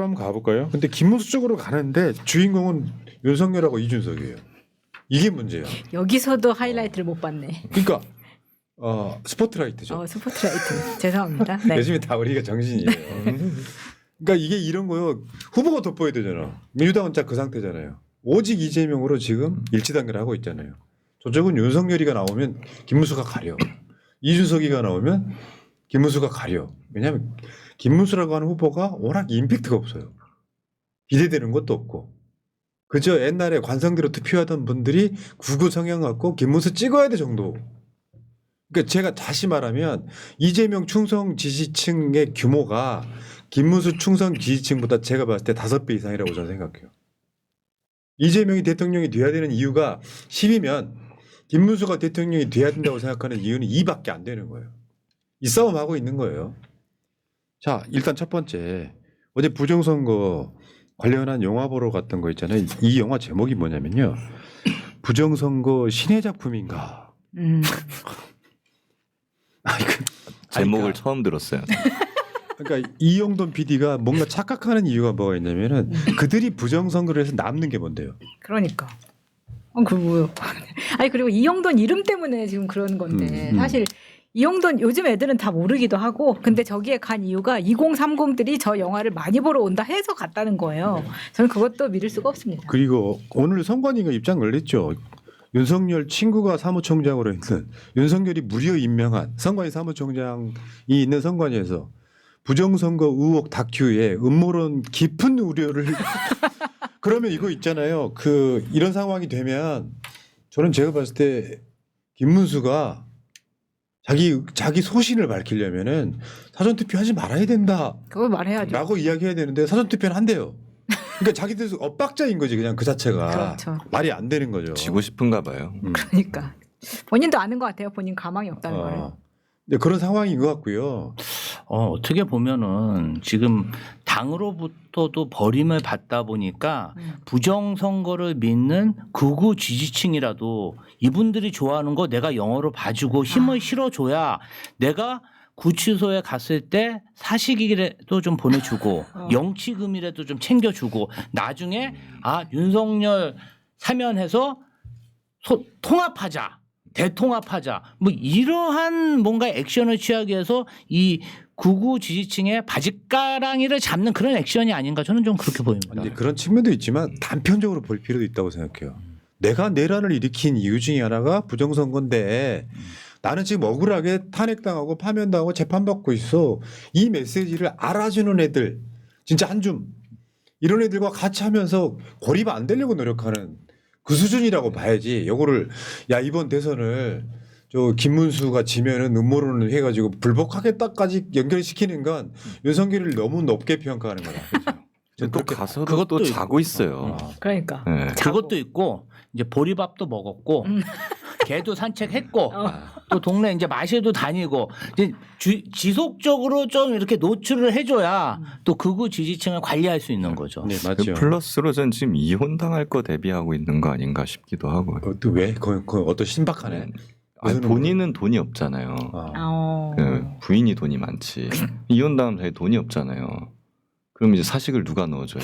한번 가볼까요? 근데 김문수 쪽으로 가는데 주인공은 윤석열하고 이준석이에요. 이게 문제야. 여기서도 하이라이트를 못 봤네. 그러니까 스포트라이트죠. 스포트라이트. 죄송합니다. 네. 요즘에 다 우리가 정신이에요. 그러니까 이게 이런 거요. 후보가 돋보여야 되잖아. 민주당은 딱 그 상태잖아요. 오직 이재명으로 지금 일치단계를 하고 있잖아요. 저쪽은 윤석열이가 나오면 김문수가 가려. 이준석이가 나오면 김문수가 가려. 왜냐하면 김문수라고 하는 후보가 워낙 임팩트가 없어요. 기대되는 것도 없고. 그저 옛날에 관성대로 투표하던 분들이 구구 성향 갖고 김문수 찍어야 돼 정도. 그러니까 제가 다시 말하면 이재명 충성 지지층의 규모가 김문수 충성 지지층보다 제가 봤을 때 5배 이상이라고 저는 생각해요. 이재명이 대통령이 돼야 되는 이유가 10이면 김문수가 대통령이 돼야 된다고 생각하는 이유는 2밖에 안 되는 거예요. 이 싸움 하고 있는 거예요. 자, 일단 첫 번째 어제 부정선거 관련한 영화 보러 갔던 거 있잖아요. 이 영화 제목이 뭐냐면요. 부정선거 신의 작품인가. 제목을 처음 들었어요. 그러니까 이용돈 PD가 뭔가 착각하는 이유가 뭐가 있냐면은 그들이 부정선거를 해서 남는 게 뭔데요. 그러니까. 그 뭐요? 아니 그리고 이영돈 이름 때문에 지금 그런 건데 사실 이영돈 요즘 애들은 다 모르기도 하고 근데 저기에 간 이유가 2030들이 저 영화를 많이 보러 온다 해서 갔다는 거예요. 저는 그것도 믿을 수가 없습니다. 그리고 오늘 선관위가 입장을 냈죠. 윤석열 친구가 사무총장으로 있는 윤석열이 무려 임명한 선관위 사무총장이 있는 선관위에서 부정선거 의혹 다큐에 음모론 깊은 우려를 그러면 이거 있잖아요. 이런 상황이 되면 저는 제가 봤을 때 김문수가 자기 소신을 밝히려면은 사전투표 하지 말아야 된다. 그걸 말해야죠. 라고 이야기해야 되는데 사전투표는 한대요. 그러니까 자기들 엇박자인 거지 그냥 그 자체가. 그렇죠. 말이 안 되는 거죠. 지고 싶은가 봐요. 그러니까 본인도 아는 것 같아요. 본인 가망이 없다는 거를. 네, 그런 상황인 것 같고요. 어떻게 보면은 지금 당으로부터도 버림을 받다 보니까 부정선거를 믿는 극우 지지층이라도 이분들이 좋아하는 거 내가 영어로 봐주고 힘을 실어줘야 내가 구치소에 갔을 때 사식이라도 좀 보내주고 영치금이라도 좀 챙겨주고 나중에 윤석열 사면해서 통합하자. 대통합하자. 뭐 이러한 뭔가 액션을 취하기 위해서 이 극우 지지층의 바짓가랑이를 잡는 그런 액션이 아닌가 저는 좀 그렇게 보입니다. 근데 그런 측면도 있지만 단편적으로 볼 필요도 있다고 생각해요. 내가 내란을 일으킨 이유 중에 하나가 부정선거인데 나는 지금 억울하게 탄핵당하고 파면당하고 재판받고 있어. 이 메시지를 알아주는 애들 진짜 한 줌 이런 애들과 같이 하면서 고립 안 되려고 노력하는 그 수준이라고 봐야지. 요거를 이번 대선을 저 김문수가 지면은 음모론을 해가지고 불복하겠다까지 연결시키는 건 윤석열을 너무 높게 평가하는 거다. 또 가서 그것도 또 자고 있어요. 그러니까. 네. 그것도 있고 이제 보리밥도 먹었고 개도 산책했고 또 동네 이제 마실도 다니고 이제 지속적으로 좀 이렇게 노출을 해줘야 또 극우 지지층을 관리할 수 있는 거죠. 네, 맞죠. 플러스로 전 지금 이혼 당할 거 대비하고 있는 거 아닌가 싶기도 하고. 또 왜? 그 어떤 신박하네. 아니, 본인은 돈이 없잖아요. 부인이 돈이 많지. 이혼 당하면 자기 돈이 없잖아요. 그럼 이제 사식을 누가 넣어줘요?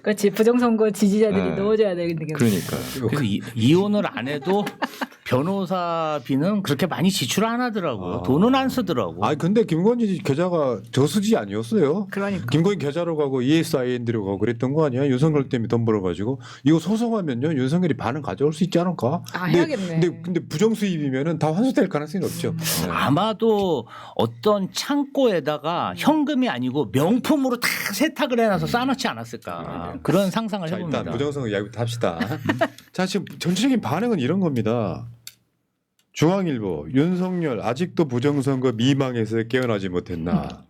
그렇지. 부정선거 지지자들이 네. 넣어줘야 되는 게. 그러니까요. 그래서 이혼을 안 해도 변호사비는 그렇게 많이 지출 안 하더라고요. 돈은 안 쓰더라고. 근데 김건희 계좌가 저수지 아니었어요. 그러니까. 김건희 계좌로 가고 ESIN으로 가고 그랬던 거 아니야? 윤석열 때문에 돈 벌어가지고 이거 소송하면요 윤석열이 반은 가져올 수 있지 않을까? 해야겠네. 근데 부정수입이면은 다 환수될 가능성이 높죠. 네. 아마도 어떤 창고에다가 현금이 아니고 명품으로 다 세탁을 해놔서 쌓아놓지 않았을까. 그런 상상을 자, 해봅니다. 일단 부정선거 이야기부터 합시다. 자, 지금 전체적인 반응은 이런 겁니다. 중앙일보 윤석열 아직도 부정선거 미망에서 깨어나지 못했나.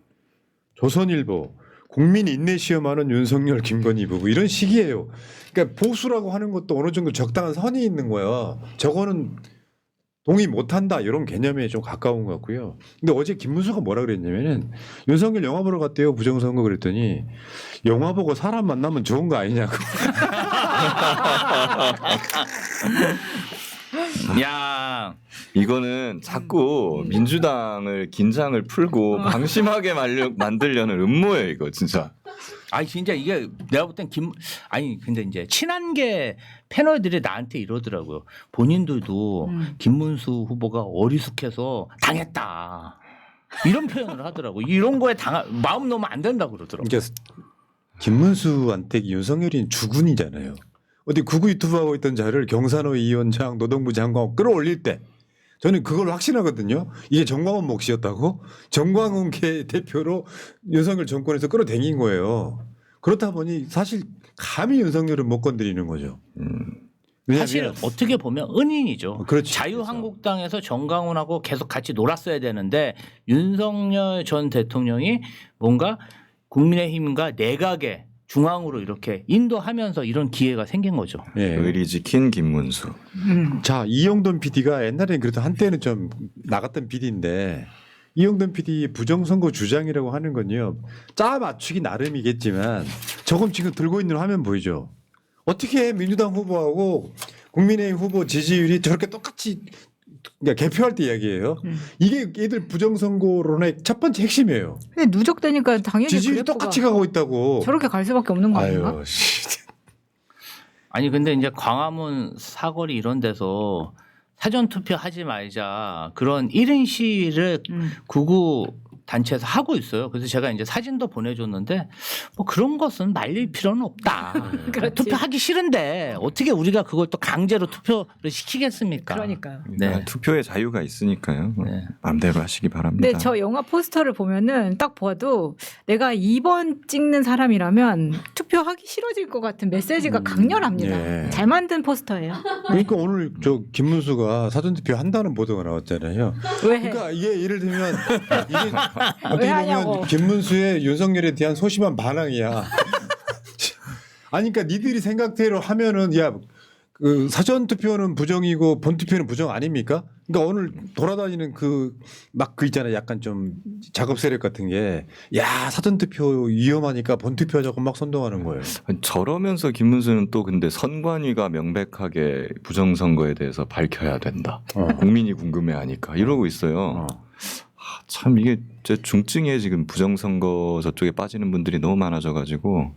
조선일보 국민 인내 시험하는 윤석열 김건희 부부 이런 식이에요. 그러니까 보수라고 하는 것도 어느 정도 적당한 선이 있는 거예요. 저거는 동의 못한다 이런 개념에 좀 가까운 것 같고요. 근데 어제 김문수가 뭐라 그랬냐면은 윤석열 영화 보러 갔대요 부정선거 그랬더니 영화 보고 사람 만나면 좋은 거 아니냐고. 야, 이거는 자꾸 민주당을 긴장을 풀고 방심하게 만들려는 음모예요, 이거 진짜. 아니 진짜 이게 내가 볼 땐 아니 근데 이제 친한계 패널들이 나한테 이러더라고요. 본인들도 김문수 후보가 어리숙해서 당했다. 이런 표현을 하더라고. 이런 거에 마음 놓으면 안 된다 그러더라고. 그러니까 김문수한테 윤석열이 주군이잖아요. 어디 구구 유튜브 하고 있던 자를 경산호 위원장, 노동부 장관 끌어올릴 때 저는 그걸 확신하거든요. 이게 정광훈 몫이었다고? 정광훈 대표로 윤석열 정권에서 끌어당긴 거예요. 그렇다 보니 사실 감히 윤석열은 못 건드리는 거죠. 사실 어떻게 보면 은인이죠. 그렇지. 자유한국당에서 정광훈하고 계속 같이 놀았어야 되는데 윤석열 전 대통령이 뭔가 국민의힘과 내각의 중앙으로 이렇게 인도하면서 이런 기회가 생긴 거죠. 예. 의리 지킨 김문수. 자, 이영돈 PD가 옛날에는 그래도 한때는 좀 나갔던 PD인데 이영돈 PD 부정선거 주장이라고 하는 건요. 짜 맞추기 나름이겠지만 저건 지금 들고 있는 화면 보이죠. 어떻게 민주당 후보하고 국민의힘 후보 지지율이 저렇게 똑같이 그러니까 개표할 때 이야기예요. 이게 얘들 부정선거론의 첫 번째 핵심이에요. 근데 누적되니까 당연히 지지율이 그래프가 똑같이 가고 있다고. 저렇게 갈 수밖에 없는 거 아닌가? 아유, 씨. 아니 근데 이제 광화문 사거리 이런 데서 사전 투표하지 말자 그런 1인 시위를 구구 단체에서 하고 있어요. 그래서 제가 이제 사진도 보내줬는데 뭐 그런 것은 말릴 필요는 없다. 그렇지. 투표하기 싫은데 어떻게 우리가 그걸 또 강제로 투표를 시키겠습니까? 그러니까요. 네. 투표의 자유가 있으니까요. 네. 마음대로 하시기 바랍니다. 근데 저 영화 포스터를 보면은 딱 봐도 내가 2번 찍는 사람이라면 투표하기 싫어질 것 같은 메시지가 강렬합니다. 예. 잘 만든 포스터예요. 그러니까 오늘 저 김문수가 사전투표 한다는 보도가 나왔잖아요. 왜 해? 그러니까 이게 예를 들면 이게 왜 어떻게 하냐고. 보면 김문수의 윤석열에 대한 소심한 반항이야. 아니 그러니까 니들이 생각대로 하면은 야 그 사전 투표는 부정이고 본 투표는 부정 아닙니까? 그러니까 오늘 돌아다니는 그 막 그 있잖아요. 약간 좀 작업 세력 같은 게 야 사전 투표 위험하니까 본 투표하자고 막 선동하는 거예요. 저러면서 김문수는 또 근데 선관위가 명백하게 부정선거에 대해서 밝혀야 된다. 국민이 궁금해하니까 이러고 있어요. 참 이게 제 중증에 지금 부정선거 저쪽에 빠지는 분들이 너무 많아져가지고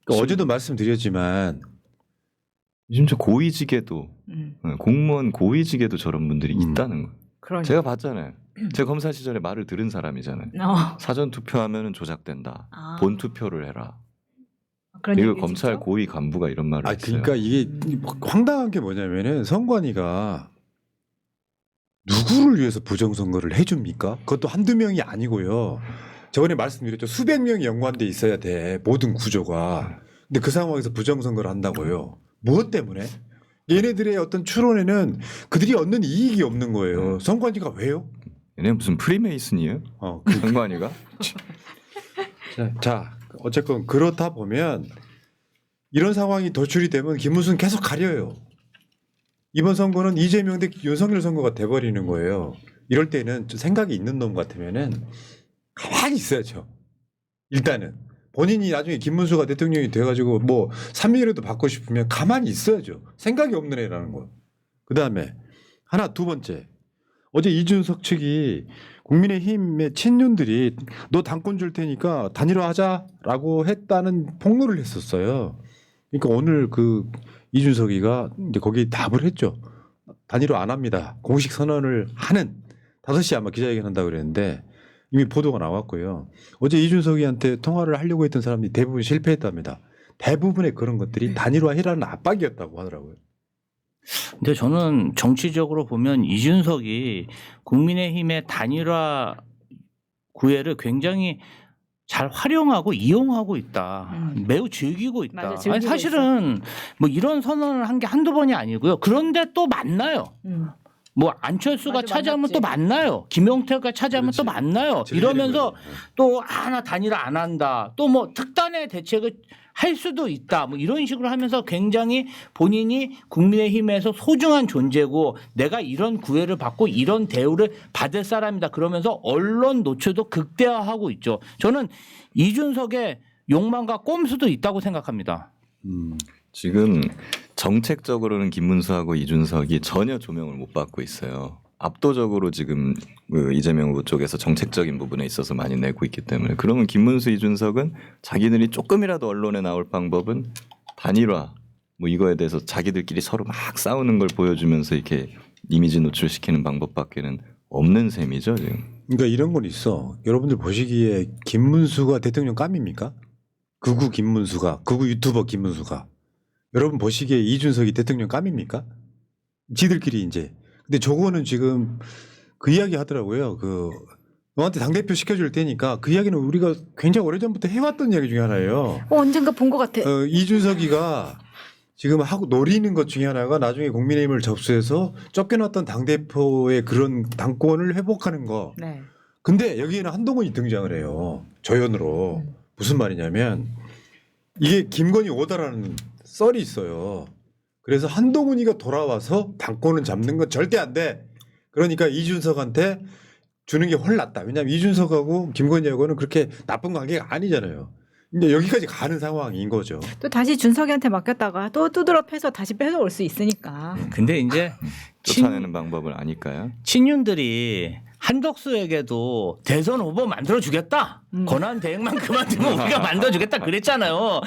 그러니까 어제도 말씀드렸지만 심지어 고위직에도 공무원 고위직에도 저런 분들이 있다는 거예요. 그러니까. 제가 봤잖아요. 제가 검사 시절에 말을 들은 사람이잖아요. 사전 투표하면은 조작된다. 아. 본 투표를 해라. 그런 이거 얘기 검찰 진짜? 고위 간부가 이런 말을 했어요. 그러니까 이게 황당한 게 뭐냐면은 선관위가 누구를 위해서 부정선거를 해줍니까? 그것도 한두 명이 아니고요. 저번에 말씀드렸죠. 수백 명이 연관돼 있어야 돼. 모든 구조가. 근데 그 상황에서 부정선거를 한다고요. 무엇 때문에? 얘네들의 어떤 추론에는 그들이 얻는 이익이 없는 거예요. 선관위가 왜요? 얘네 무슨 프리메이슨이에요? 선관위가? 자, 어쨌건 그렇다 보면 이런 상황이 도출이 되면 김문수는 계속 가려요. 이번 선거는 이재명 대 윤석열 선거가 돼버리는 거예요. 이럴 때는 좀 생각이 있는 놈 같으면은 가만히 있어야죠. 일단은 본인이 나중에 김문수가 대통령이 돼가지고 뭐 3위라도 받고 싶으면 가만히 있어야죠. 생각이 없는 애라는 거. 그 다음에 하나 두 번째 어제 이준석 측이 국민의힘의 친윤들이 너 당권 줄 테니까 단일화하자라고 했다는 폭로를 했었어요. 그러니까 오늘 그 이준석이가 이제 거기에 답을 했죠. 단일화 안 합니다. 공식 선언을 하는 5시에 아마 기자회견 한다고 그랬는데 이미 보도가 나왔고요. 어제 이준석이한테 통화를 하려고 했던 사람들이 대부분 실패했답니다. 대부분의 그런 것들이 단일화해라는 압박이었다고 하더라고요. 근데 저는 정치적으로 보면 이준석이 국민의힘의 단일화 구애를 굉장히 잘 활용하고 이용하고 있다. 매우 즐기고 있다. 맞아, 즐기고 아니, 사실은 뭐 이런 선언을 한 게 한두 번이 아니고요. 그런데 또 만나요. 뭐 안철수가 맞아, 차지하면 만났지. 또 만나요. 김용태가 차지하면 그렇지. 또 만나요. 즐기는 이러면서 거죠. 또 하나 단일화 안 한다. 또 뭐 특단의 대책을 할 수도 있다. 뭐 이런 식으로 하면서 굉장히 본인이 국민의힘에서 소중한 존재고 내가 이런 구애를 받고 이런 대우를 받을 사람이다. 그러면서 언론 노출도 극대화하고 있죠. 저는 이준석의 욕망과 꼼수도 있다고 생각합니다. 지금 정책적으로는 김문수하고 이준석이 전혀 조명을 못 받고 있어요. 압도적으로 지금 그 이재명 후보 쪽에서 정책적인 부분에 있어서 많이 내고 있기 때문에 그러면 김문수, 이준석은 자기들이 조금이라도 언론에 나올 방법은 단일화 뭐 이거에 대해서 자기들끼리 서로 막 싸우는 걸 보여주면서 이렇게 이미지 노출시키는 방법밖에는 없는 셈이죠 지금. 그러니까 이런 건 있어. 여러분들 보시기에 김문수가 대통령 깜입니까? 극우 김문수가, 극우 유튜버 김문수가. 여러분 보시기에 이준석이 대통령 깜입니까? 지들끼리 이제. 근데 저거는 지금 그 이야기 하더라고요. 그 너한테 당대표 시켜줄 테니까 그 이야기는 우리가 굉장히 오래전부터 해왔던 이야기 중에 하나예요. 언젠가 본 것 같아. 이준석이가 지금 하고 노리는 것 중에 하나가 나중에 국민의힘을 접수해서 쫓겨났던 당대표의 그런 당권을 회복하는 거. 네. 근데 여기에는 한동훈이 등장을 해요. 조연으로. 무슨 말이냐면 이게 김건희 오다라는 썰이 있어요. 그래서 한동훈이가 돌아와서 당권을 잡는 건 절대 안 돼. 그러니까 이준석한테 주는 게 훨 낫다. 왜냐하면 이준석하고 김건희하고는 그렇게 나쁜 관계가 아니잖아요. 근데 여기까지 가는 상황인 거죠. 또 다시 준석이한테 맡겼다가 또 두드러 패서 다시 뺏어올 수 있으니까. 근데 이제 쫓아내는 방법을 아니까요. 친윤들이 한덕수에게도 대선 후보 만들어 주겠다. 권한 대행만 그만두면 우리가 만들어 주겠다 그랬잖아요.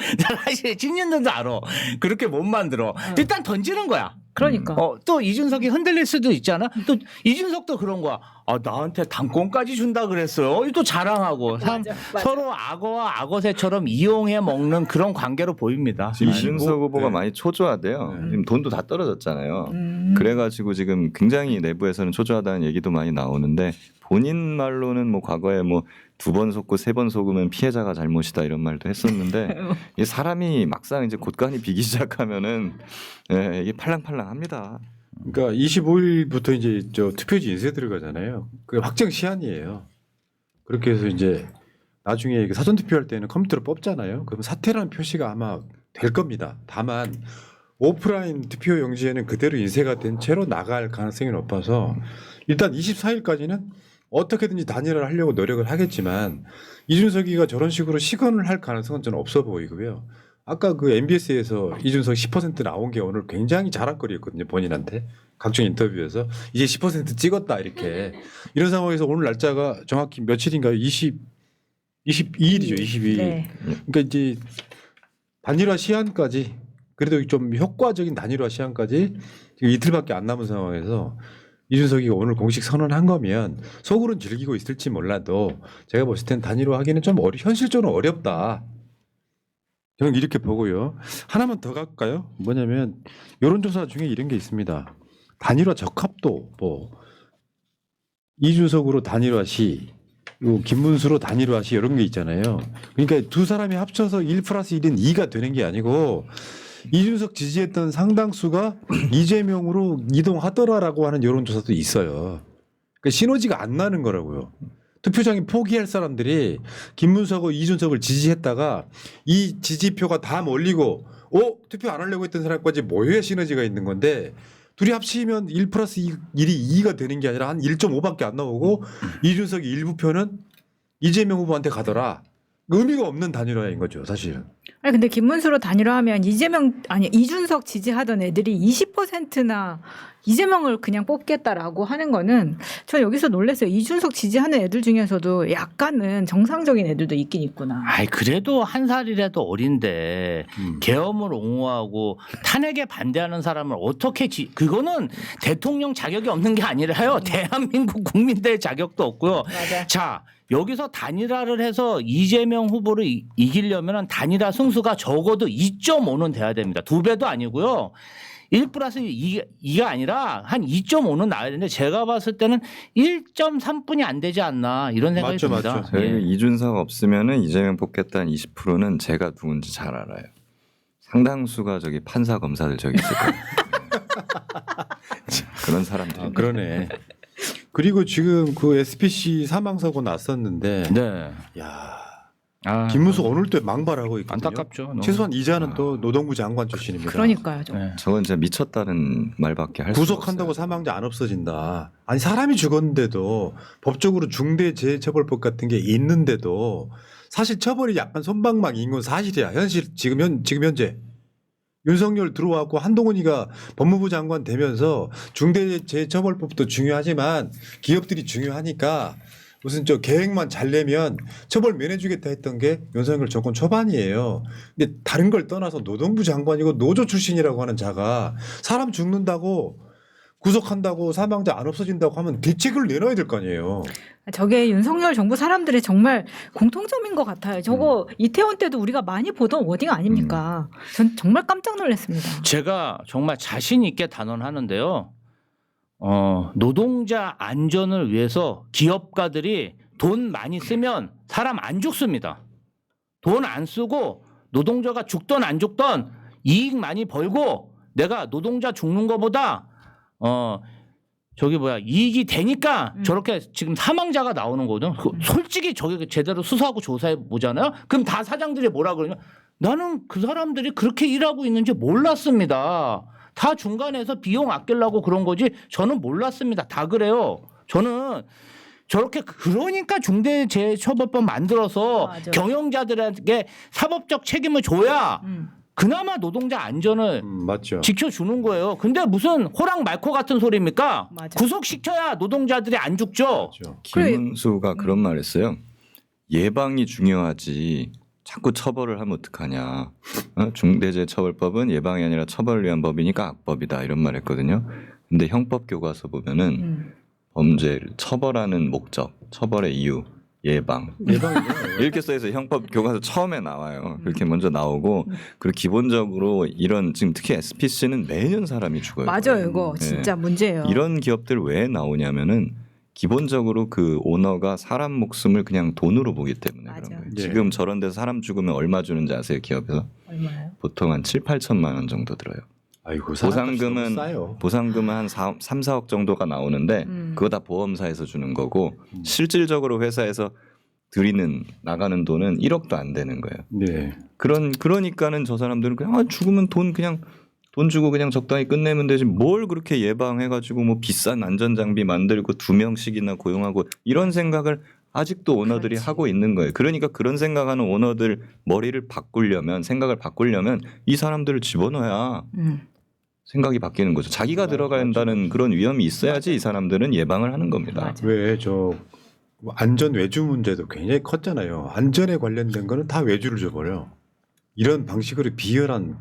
사실 친윤들도 알아. 그렇게 못 만들어. 일단 던지는 거야. 그러니까. 또 이준석이 흔들릴 수도 있잖아. 또 이준석도 그런 거야. 아, 나한테 당권까지 준다 그랬어요. 또 자랑하고 맞아. 서로 악어와 악어새처럼 이용해 먹는 그런 관계로 보입니다. 지금 아이고, 이준석 후보가 네. 많이 초조하대요. 네. 지금 돈도 다 떨어졌잖아요. 그래가지고 지금 굉장히 내부에서는 초조하다는 얘기도 많이 나오는데 본인 말로는 뭐 과거에 뭐 2번 속고 3번 속으면 피해자가 잘못이다 이런 말도 했었는데 이 사람이 막상 이제 곳간이 비기 시작하면은 예, 이게 팔랑팔랑합니다. 그러니까 25일부터 이제 저 투표지 인쇄 들어가잖아요. 그게 확정 시한이에요. 그렇게 해서 이제 나중에 사전 투표할 때는 컴퓨터로 뽑잖아요. 그럼 사퇴라는 표시가 아마 될 겁니다. 다만 오프라인 투표 용지에는 그대로 인쇄가 된 채로 나갈 가능성이 높아서 일단 24일까지는 어떻게든지 단일화를 하려고 노력을 하겠지만 이준석이가 저런 식으로 시건을 할 가능성은 저는 없어 보이고요. 아까 그 MBS에서 이준석 10% 나온 게 오늘 굉장히 자랑거리였거든요. 본인한테 각종 인터뷰에서 이제 10% 찍었다 이렇게 이런 상황에서 오늘 날짜가 정확히 며칠인가요? 22일이죠. 22일. 네. 그러니까 이제 단일화 시한까지 그래도 좀 효과적인 단일화 시한까지 지금 이틀밖에 안 남은 상황에서 이준석이 오늘 공식 선언한 거면 속으로는 즐기고 있을지 몰라도 제가 봤을 땐 단일화 하기는 좀 현실적으로 어렵다. 저는 이렇게 보고요. 하나만 더 갈까요? 뭐냐면 여론조사 중에 이런 게 있습니다. 단일화 적합도 뭐 이준석으로 단일화 시 그리고 김문수로 단일화 시 이런 게 있잖아요. 그러니까 두 사람이 합쳐서 1+1은 2가 되는 게 아니고 이준석 지지했던 상당수가 이재명으로 이동하더라라고 하는 여론조사도 있어요. 그러니까 시너지가 안 나는 거라고요. 투표장에 포기할 사람들이 김문수하고 이준석을 지지했다가 이 지지표가 다 몰리고 투표 안 하려고 했던 사람까지 모여야 시너지가 있는 건데 둘이 합치면 1+1이 2가 되는 게 아니라 한 1.5밖에 안 나오고 이준석이 일부 표는 이재명 후보한테 가더라. 의미가 없는 단일화인 거죠, 사실은. 아니 근데 김문수로 단일화하면 이준석 지지하던 애들이 20%나 이재명을 그냥 뽑겠다라고 하는 거는 저 여기서 놀랐어요. 이준석 지지하는 애들 중에서도 약간은 정상적인 애들도 있긴 있구나. 아이 그래도 한 살이라도 어린데 계엄을 옹호하고 탄핵에 반대하는 사람을 어떻게 그거는 대통령 자격이 없는 게 아니라요. 대한민국 국민들의 자격도 없고요. 맞아. 자 여기서 단일화를 해서 이재명 후보를 이기려면 단일화 승수가 적어도 2.5는 돼야 됩니다. 2배도 아니고요. 1+2가 아니라 한 2.5는 나와야 되는데 제가 봤을 때는 1.3분이 안 되지 않나 이런 생각이 맞죠, 듭니다. 맞죠. 저희 예. 이준석 없으면은 이재명 뽑겠다는 20%는 제가 누군지 잘 알아요. 상당수가 저기 판사 검사들 저기 있을 거예요. 그런 사람들이. 아, 그러네. 그리고 지금 그 SPC 사망 사고 났었는데, 네. 야 아, 김문수 오늘 또 망발하고 있거든요. 안타깝죠. 너무. 최소한 이자는 또 노동부 장관 출신입니다. 그러니까요. 좀. 네. 저건 진짜 미쳤다는 말밖에 할 수가 없어요. 구속한다고 사망자 안 없어진다. 아니 사람이 죽었는데도 법적으로 중대재해처벌법 같은 게 있는데도 사실 처벌이 약간 손방망이인 건 사실이야. 지금 현재 윤석열 들어왔고 한동훈이가 법무부 장관 되면서 중대재해처벌법도 중요하지만 기업들이 중요하니까 무슨 저 계획만 잘 내면 처벌 면해주겠다 했던 게 윤석열 정권 초반이에요. 근데 다른 걸 떠나서 노동부 장관이고 노조 출신이라고 하는 자가 사람 죽는다고 구속한다고 사망자 안 없어진다고 하면 대책을 내놔야 될 거 아니에요. 저게 윤석열 정부 사람들의 정말 공통점인 것 같아요. 저거 이태원 때도 우리가 많이 보던 워딩 아닙니까? 전 정말 깜짝 놀랐습니다. 제가 정말 자신 있게 단언하는데요. 노동자 안전을 위해서 기업가들이 돈 많이 쓰면 사람 안 죽습니다. 돈 안 쓰고 노동자가 죽던 안 죽던 이익 많이 벌고 내가 노동자 죽는 것보다 이익이 되니까 저렇게 지금 사망자가 나오는 거거든. 솔직히 저게 제대로 수사하고 조사해 보잖아요. 그럼 다 사장들이 뭐라 그러냐? 나는 그 사람들이 그렇게 일하고 있는지 몰랐습니다. 다 중간에서 비용 아끼려고 그런 거지 저는 몰랐습니다. 다 그래요. 저는 저렇게 그러니까 중대재해처벌법 만들어서 맞아. 경영자들에게 사법적 책임을 줘야 그나마 노동자 안전을 맞죠. 지켜주는 거예요. 근데 무슨 호랑 말코 같은 소리입니까? 맞아. 구속시켜야 노동자들이 안 죽죠. 맞죠. 김은수가 그런 말 했어요. 예방이 중요하지 자꾸 처벌을 하면 어떡하냐. 중대재해처벌법은 예방이 아니라 처벌을 위한 법이니까 악법이다 이런 말 했거든요. 근데 형법 교과서 보면은 범죄를 처벌하는 목적, 처벌의 이유, 예방 이렇게 써있어요. 형법 교과서 처음에 나와요. 그렇게 먼저 나오고 그리고 기본적으로 이런 지금 특히 SPC는 매년 사람이 죽어요. 맞아요, 이거 네. 진짜 문제예요. 이런 기업들 왜 나오냐면은 기본적으로 그 오너가 사람 목숨을 그냥 돈으로 보기 때문에 맞아. 그런 거예요. 네. 지금 저런 데서 사람 죽으면 얼마 주는지 아세요? 기업에서 얼마요? 보통 한 7, 8천만 원 정도 들어요. 아이고 보상금은 싸요. 보상금은 한 3, 4억 정도가 나오는데 그거 다 보험사에서 주는 거고 실질적으로 회사에서 드리는 나가는 돈은 1억도 안 되는 거예요. 네. 그러니까는 저 사람들은 그냥 죽으면 돈 주고 그냥 적당히 끝내면 되지 뭘 그렇게 예방해가지고 뭐 비싼 안전장비 만들고 2명씩이나 고용하고 이런 생각을 아직도 오너들이 그렇지. 하고 있는 거예요. 그러니까 그런 생각하는 오너들 머리를 바꾸려면 생각을 바꾸려면 이 사람들을 집어넣어야 생각이 바뀌는 거죠. 자기가 들어간다는 그런 위험이 있어야지 이 사람들은 예방을 하는 겁니다. 맞아. 왜 저 안전 외주 문제도 굉장히 컸잖아요. 안전에 관련된 거는 다 외주를 줘버려. 이런 방식으로 비열한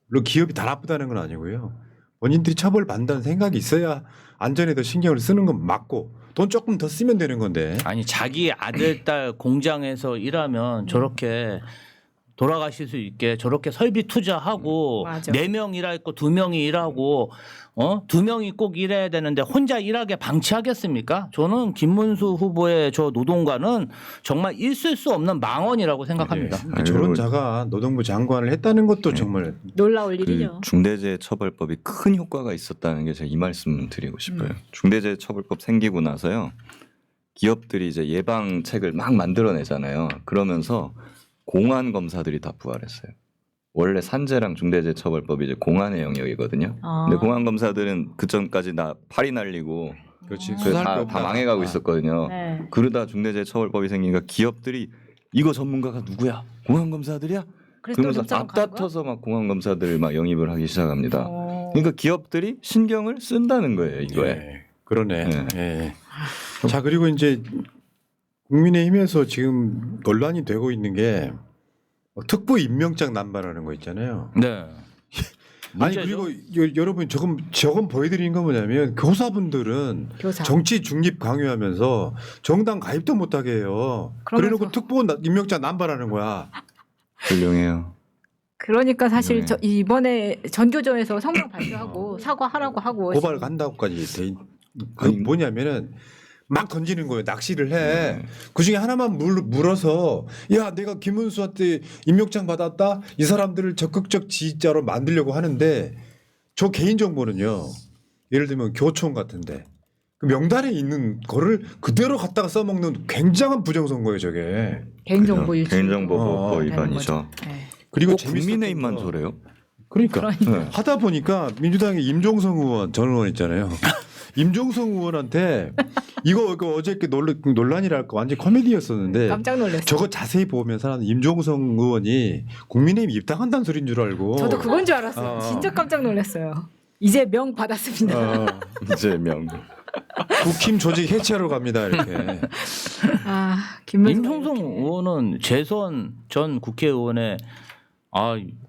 물론 기업이 다 나쁘다는 건 아니고요. 본인들이 처벌받는다는 생각이 있어야 안전에 더 신경을 쓰는 건 맞고 돈 조금 더 쓰면 되는 건데. 아니 자기 아들 딸 공장에서 일하면 저렇게 돌아가실 수 있게 저렇게 설비 투자하고 맞아. 4명 일하고 2명이 일하고 2명이 꼭 일해야 되는데 혼자 일하게 방치하겠습니까? 저는 김문수 후보의 저 노동가는 정말 있을 수 없는 망언이라고 생각합니다. 네. 저런 자가 노동부 장관을 했다는 것도 정말 놀라울 그 일이죠. 중대재해처벌법이 큰 효과가 있었다는 게 제가 이 말씀 드리고 싶어요. 중대재해처벌법 생기고 나서요. 기업들이 이제 예방책을 막 만들어내잖아요. 그러면서 공안 검사들이 다 부활했어요. 원래 산재랑 중대재해처벌법이 이제 공안의 영역이거든요. 근데 공안 검사들은 그 전까지 다 팔이 날리고 그렇지. 다 망해가고 있었거든요. 네. 그러다 중대재해처벌법이 생기니까 기업들이 이거 전문가가 누구야? 공안 검사들이야? 그러면서 앞다퉈서 막 공안 검사들을 막 영입을 하기 시작합니다. 그러니까 기업들이 신경을 쓴다는 거예요, 이거에. 네. 그러네. 네. 네. 자 그리고 이제 국민의힘에서 지금 논란이 되고 있는 게 특보 임명장 남발하는 거 있잖아요. 네. 아니 문제죠. 그리고 여러분 저건 보여드리는 건 뭐냐면 교사분들은 교사. 정치 중립 강요하면서 정당 가입도 못하게 해요. 그래놓고 특보 임명장 남발하는 거야. 훌륭해요. 그러니까 사실 네. 저 이번에 전교조에서 성명 발표하고 사과하라고 하고 고발 간다고까지 돼. 그 뭐냐면은 막 던지는 거예요. 낚시를 해. 그 중에 하나만 물어서 야 내가 김문수한테 임명장 받았다. 이 사람들을 적극적 지지자로 만들려고 하는데 저 개인정보는요. 예를 들면 교총 같은데 그 명단에 있는 거를 그대로 갖다가 써먹는 굉장한 부정선거예요. 저게. 개인정보 유출. 개인정보보호 되는 위반이죠. 거죠. 네. 그리고 꼭 재밌었던 국민의힘만 거. 저래요? 그러니까 네. 하다 보니까 민주당의 임종성 의원 전 의원 있잖아요. 임종성 의원한테 이거 어저께 논란이랄까 완전 코미디였었는데 깜짝 놀랐어요. 저거 자세히 보면서 나는 임종성 의원이 국민의힘 입당한다는 소리인 줄 알고. 저도 그건 줄 알았어요. 진짜 깜짝 놀랐어요. 이제 명 받았습니다. 이재명. 국힘 조직 해체하러 갑니다 이렇게. 임종성 의원은 재선 전 국회의원의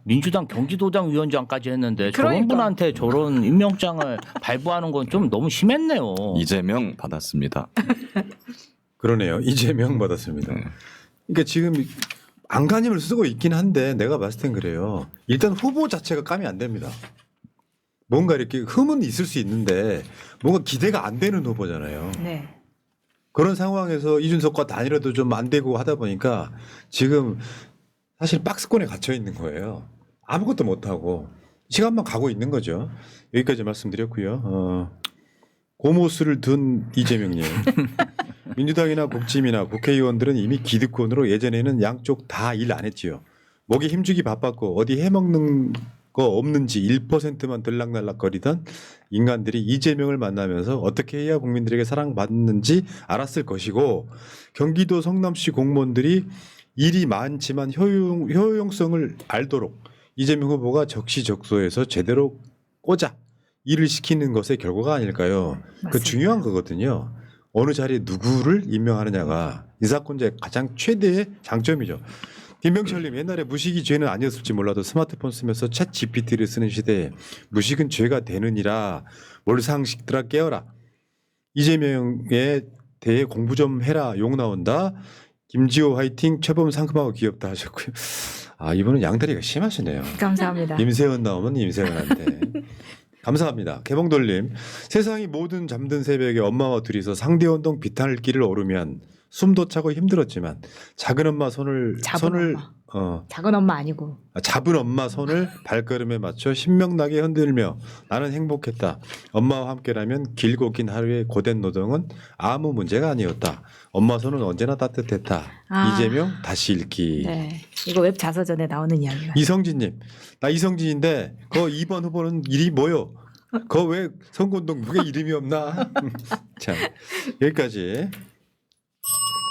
민주당 경기도당 위원장까지 했는데 저런 그러니까. 분한테 저런 임명장을 발부하는 건 좀 너무 심했네요. 이재명 받았습니다. 그러네요. 이재명 받았습니다. 그러니까 지금 안간힘을 쓰고 있긴 한데 내가 봤을 땐 그래요. 일단 후보 자체가 까면 안 됩니다. 뭔가 이렇게 흠은 있을 수 있는데 뭔가 기대가 안 되는 후보잖아요. 네. 그런 상황에서 이준석과 단일화도 좀 안 되고 하다 보니까 지금 사실 박스권에 갇혀 있는 거예요. 아무것도 못 하고 시간만 가고 있는 거죠. 여기까지 말씀드렸고요. 고모수를 둔 이재명님. 민주당이나 국힘이나 국회의원들은 이미 기득권으로 예전에는 양쪽 다 일 안 했지요. 목에 힘주기 바빴고 어디 해먹는 거 없는지 1%만 들락날락거리던 인간들이 이재명을 만나면서 어떻게 해야 국민들에게 사랑받는지 알았을 것이고 경기도 성남시 공무원들이 일이 많지만 효용성을 알도록 이재명 후보가 적시적소에서 제대로 꽂아 일을 시키는 것의 결과가 아닐까요? 그 맞습니다. 중요한 거거든요. 어느 자리에 누구를 임명하느냐가 인사권자의 가장 최대의 장점이죠. 김병철님 옛날에 무식이 죄는 아니었을지 몰라도 스마트폰 쓰면서 챗 GPT를 쓰는 시대에 무식은 죄가 되느니라 몰상식들아 깨어라. 이재명에 대해 공부 좀 해라 욕 나온다. 김지호 화이팅 최범 상큼하고 귀엽다 하셨고요. 이분은 양다리가 심하시네요. 감사합니다. 임세은 나오면 임세은한테. 감사합니다. 개봉돌림. 세상이 모든 잠든 새벽에 엄마와 둘이서 상대원동 비탈길을 오르면 숨도 차고 힘들었지만 작은 엄마 손을 작은 엄마 아니고 잡은 엄마 손을 발걸음에 맞춰 신명나게 흔들며 나는 행복했다. 엄마와 함께라면 길고 긴 하루의 고된 노동은 아무 문제가 아니었다. 엄마 손은 언제나 따뜻했다. 이재명 다시 읽기. 네. 이거 웹 자서전에 나오는 이야기가. 이성진님, 나 이성진인데 그 2번 후보는 이름이 뭐요? 그 왜 선거운동 무게 이름이 없나? 자 여기까지.